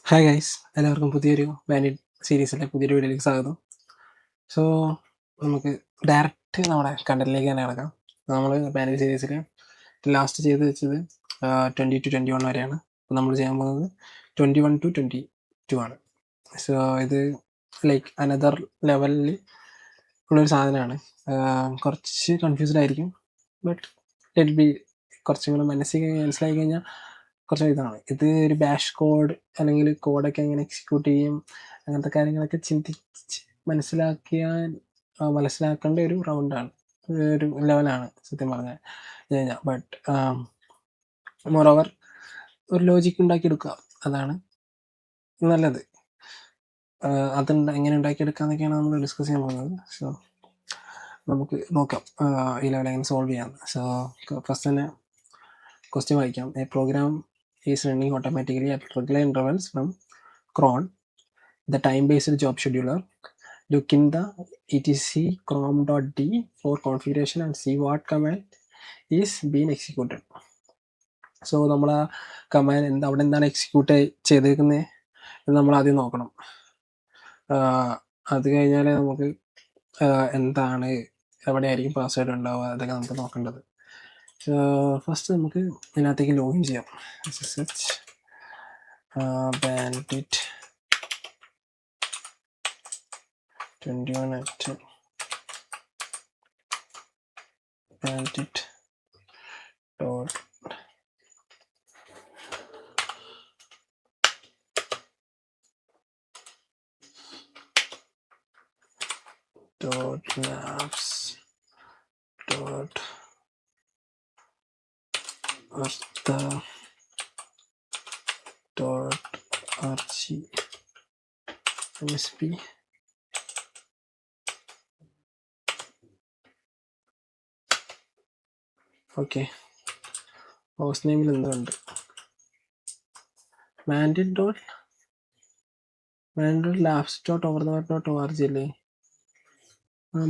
Hi guys എല്ലാവർക്കും പുതിയൊരു bandit സീരീസിലെ പുതിയൊരു വീഡിയോയിലേക്ക് സ്വാഗതം. സോ നമുക്ക് ഡയറക്റ്റ് നമ്മുടെ കണ്ടന്റിലേക്ക് തന്നെ കിടക്കാം. നമ്മൾ ബാൻഡിറ്റ് സീരീസിൽ ലാസ്റ്റ് ചെയ്ത് വെച്ചത് 20-21 വരെയാണ്. അപ്പോൾ നമ്മൾ ചെയ്യാൻ പോകുന്നത് 21-22 ആണ്. സോ ഇത് ലൈക്ക് അനദർ ലെവലിൽ ഉള്ളൊരു സാധനമാണ്. കുറച്ച് കൺഫ്യൂസ്ഡ് ആയിരിക്കും, ബട്ട് ലെറ്റ് ബി കുറച്ചും കൂടെ മനസ്സിലായി കഴിഞ്ഞാൽ കുറച്ച് ഇതാണ്. ഇത് ഒരു ബാഷ് കോഡ് അല്ലെങ്കിൽ കോഡൊക്കെ എങ്ങനെ എക്സിക്യൂട്ട് ചെയ്യും, അങ്ങനത്തെ കാര്യങ്ങളൊക്കെ ചിന്തിച്ച് മനസ്സിലാക്കേണ്ട ഒരു റൗണ്ടാണ്, ഒരു ലെവലാണ് സത്യം പറഞ്ഞു കഴിഞ്ഞാൽ. ബട്ട് മോറോവർ ഒരു ലോജിക്ക് ഉണ്ടാക്കിയെടുക്കുക, അതാണ് നല്ലത്. അത് എങ്ങനെ ഉണ്ടാക്കിയെടുക്കാന്നൊക്കെയാണ് നമ്മൾ ഡിസ്കസ് ചെയ്യാൻ പോകുന്നത്. സോ നമുക്ക് നോക്കാം ഈ ലെവൽ എങ്ങനെ സോൾവ് ചെയ്യാം. സോ ഫസ്റ്റ് തന്നെ ക്വസ്റ്റ്യൻ വായിക്കാം. A program is running automatically at regular intervals from cron, the time-based job scheduler. Look in the etc crom.d for configuration and see what command is being executed. So നമ്മൾ ആ command അവിടെ എന്താണ് execute ചെയ്തേക്കുന്നത് എന്ന് നമ്മൾ ആദ്യം നോക്കണം. അത് കഴിഞ്ഞാൽ നമുക്ക് എന്താണ് എവിടെയായിരിക്കും പാസ്വേഡ് ഉണ്ടാവുക അതൊക്കെ നമുക്ക് നോക്കേണ്ടത്. ഫസ്റ്റ് നമുക്ക് ഇതിനകത്തേക്ക് ലോഗിൻ ചെയ്യാം. SSH bandit 21 at bandit dot naps dot artha dot rg msp okay. Host നെയിമിൽ എന്തുണ്ട്? Bandit dot labs dot org അല്ലേ?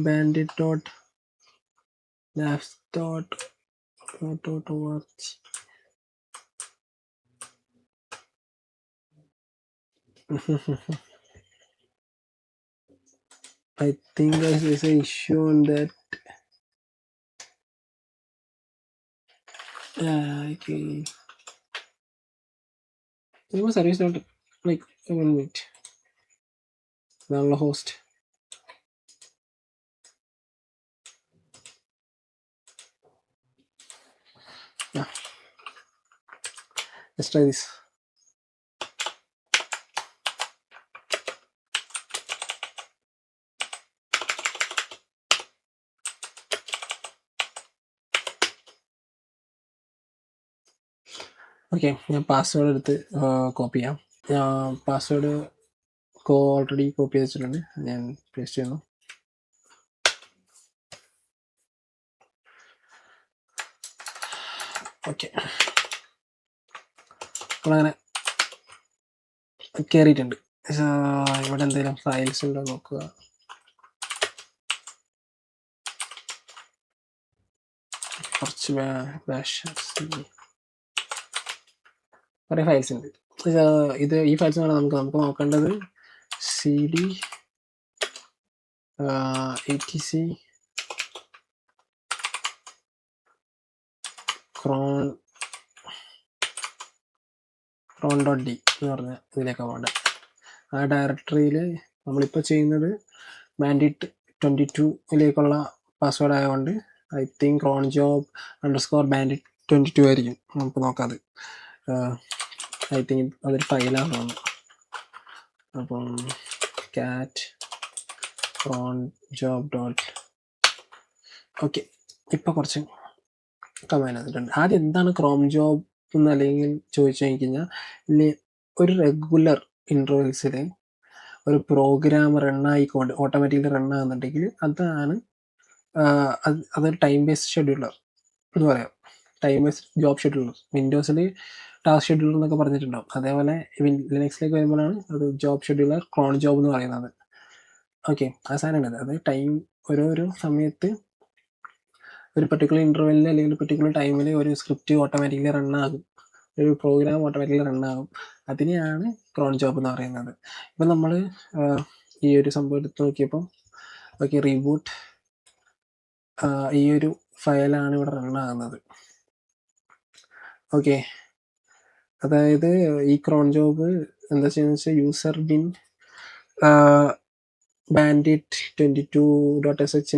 bandit dot labs dot org. I think there's an issue on that. Okay. Service dot like 1 minute. Now host. Yeah. Let's try this. Okay, ഞാൻ password എടുത്ത് copy ചെയ്യാം. Password already copy ചെയ്ത് വെച്ചിട്ടുണ്ട്, ഞാൻ paste ചെയ്യുന്നു. Okay, നമ്മളങ്ങനെ കയറിയിട്ടുണ്ട്. ഇവിടെ എന്തെങ്കിലും ഫയൽസ് ഉണ്ടോ നോക്കുക. കുറച്ച് കുറേ ഫയൽസ് ഉണ്ട്. ഈ ഫയൽസ് നമുക്ക് നോക്കേണ്ടത് cd etc cron.d എന്ന് പറഞ്ഞ ഇതിലേക്കാണ് വേണ്ടത്. ആ ഡയറക്ടറിയിൽ നമ്മളിപ്പോൾ ചെയ്യുന്നത് bandit 22 പാസ്വേഡ് ആയതുകൊണ്ട് ഐ തിങ്ക് cronjob_bandit 22 ആയിരിക്കും. നമുക്ക് നോക്കാം. അത് ഐ തിങ്ക് അതൊരു ഫയലാണ് തോന്നുന്നു. അപ്പം cat cronjob dot ഓക്കെ. ഇപ്പം കുറച്ച് കമാൻഡ് വന്നിട്ടുണ്ട്. ആദ്യം എന്താണ് ക്രോം ജോബ് എന്ന് അല്ലെങ്കിൽ ചോദിച്ചു കഴിഞ്ഞാൽ, ഒരു റെഗുലർ ഇൻ്റർവെൽസിൽ ഒരു പ്രോഗ്രാം റണ്ണായിക്കൊണ്ട് ഓട്ടോമാറ്റിക്കലി റണ്ണാകുന്നുണ്ടെങ്കിൽ അതൊരു ടൈം ബേസ്ഡ് ഷെഡ്യൂളർ എന്ന് പറയാം. Time based job scheduler. വിൻഡോസിൽ ടാസ്ക് ഷെഡ്യൂളർ എന്നൊക്കെ പറഞ്ഞിട്ടുണ്ടാവും. അതേപോലെ ലിനക്സിലേക്ക് വരുമ്പോഴാണ് അത് ജോബ് ഷെഡ്യൂളർ ക്രോൺ ജോബ് എന്ന് പറയുന്നത്. ഓക്കെ, ആ സാധനമാണ്. അത് ടൈം ഓരോരോ സമയത്ത് ഒരു പെർട്ടിക്കുലർ ഇൻ്റർവെല്ലിൽ അല്ലെങ്കിൽ ഒരു പെർട്ടിക്കുലർ ടൈമിൽ ഒരു സ്ക്രിപ്റ്റ് ഓട്ടോമാറ്റിക്കലി റണ്ണാകും. ഒരു പ്രോഗ്രാം ഓട്ടോമാറ്റിക്കലി റണ്ണാകും. അതിനെയാണ് ക്രോൺ ജോബ് എന്ന് പറയുന്നത്. ഇപ്പം നമ്മൾ ഈ ഒരു സംഭവം എടുത്ത് നോക്കിയപ്പോൾ ഓക്കെ റീബൂട്ട് ഈ ഒരു ഫയലാണ് ഇവിടെ റണ്ണാകുന്നത്. ഓക്കെ, അതായത് ഈ ക്രോൺ ജോബ് എന്താ ചെയ്യുന്നത് വെച്ചാൽ user bin bandit 22.sh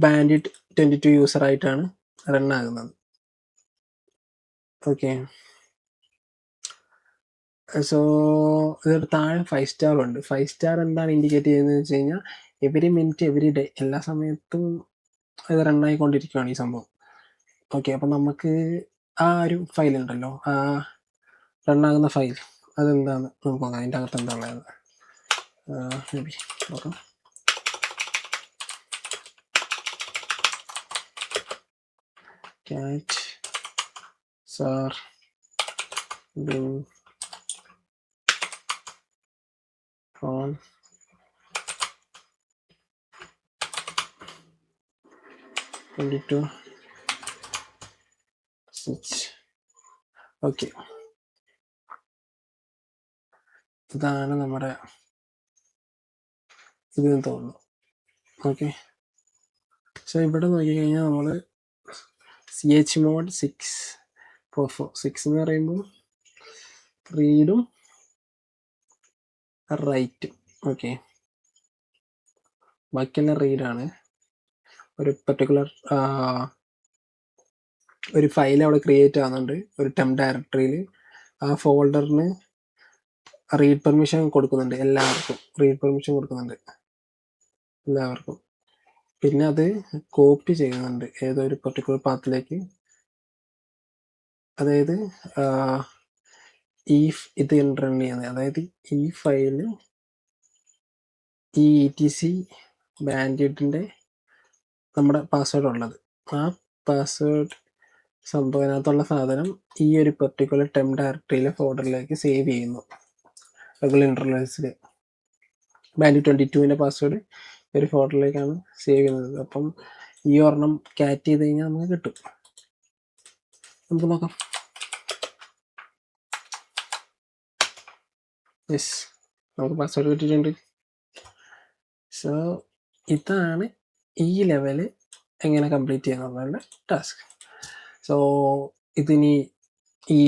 bandit 22 യൂസറായിട്ടാണ് റണ്ണാകുന്നത്. ഓക്കെ, സോ ഇതിന് താഴെ 5 സ്റ്റാർ ഉണ്ട്. 5 സ്റ്റാർ എന്താണ് ഇൻഡിക്കേറ്റ് ചെയ്യുന്നത് വെച്ച് കഴിഞ്ഞാൽ എവരി മിനിറ്റ് എവരി ഡേ എല്ലാ സമയത്തും ഇത് റണ്ണായിക്കൊണ്ടിരിക്കുകയാണ് ഈ സംഭവം. ഓക്കെ, അപ്പം നമുക്ക് ആ ഒരു ഫയൽ ഉണ്ടല്ലോ, ആ റണ്ണാകുന്ന ഫയൽ അതെന്താണ് നമുക്ക് നോക്കാം. അതിൻ്റെ അകത്ത് എന്താ ഉള്ളത് മേബി നോക്കാം. cat sar bin on switch. Okay, ഇതാണ് നമ്മുടെ ഇതെന്ന് തോന്നുന്നു. ഓക്കെ, സോ ഇവിടെ നോക്കിക്കഴിഞ്ഞാൽ നമ്മൾ chmod 6 എന്ന് പറയുമ്പോൾ റീഡും റൈറ്റും. ഓക്കെ, ബാക്കിയെല്ലാം റീഡാണ്. ഒരു പെർട്ടിക്കുലർ ഒരു ഫയൽ അവിടെ ക്രിയേറ്റ് ആവുന്നുണ്ട് ഒരു ടെംപ് ഡയറക്ടറിയിൽ. ആ ഫോൾഡറിന് റീഡ് പെർമിഷൻ കൊടുക്കുന്നുണ്ട്, എല്ലാവർക്കും റീഡ് പെർമിഷൻ കൊടുക്കുന്നുണ്ട് എല്ലാവർക്കും. പിന്നെ അത് കോപ്പി ചെയ്യുന്നുണ്ട് ഏതോ ഒരു പെർട്ടിക്കുലർ പാത്തിലേക്ക്. അതായത് ഈ ഇത് റൺ ചെയ്യുന്നത്, അതായത് ഈ ഫയല് ഈ etc ബാൻഡിറ്റിൻ്റെ നമ്മുടെ പാസ്വേഡ് ഉള്ളത്, ആ പാസ്വേഡ് സംഭവത്തിനകത്തുള്ള സാധനം ഈ ഒരു പെർട്ടിക്കുലർ ടെംപ് ഡയറക്ടറിയിലെ ഫോൾഡറിലേക്ക് സേവ് ചെയ്യുന്നു റെഗുലർ ഇൻ്റർവെൽസിൽ. ബാൻഡിറ്റ് 22ൻ്റെ പാസ്വേഡ് ഒരു ഫോൾഡറിലേക്കാണ് സേവ് ചെയ്യുന്നത്. അപ്പം ഈ ഒരെണ്ണം ക്യാറ്റ് ചെയ്ത് കഴിഞ്ഞാൽ നമുക്ക് കിട്ടും. നമുക്ക് നോക്കാം. യെസ്, നമുക്ക് പാസ്വേഡ് കിട്ടിയിട്ടുണ്ട്. സോ ഇതാണ് ഈ ലെവല് എങ്ങനെ കംപ്ലീറ്റ് ചെയ്യാന്നുള്ളതാണ് ടാസ്ക്. സോ ഇതിനി ഈ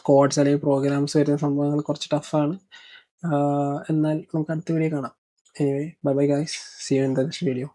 കോഡ്സ് അല്ലെങ്കിൽ പ്രോഗ്രാംസ് വരുന്ന സംഭവങ്ങൾ കുറച്ച് ടഫാണ്. എന്നാൽ നമുക്ക് അടുത്ത വീഡിയോ കാണാം. Anyway, bye bye guys, see you in the next video.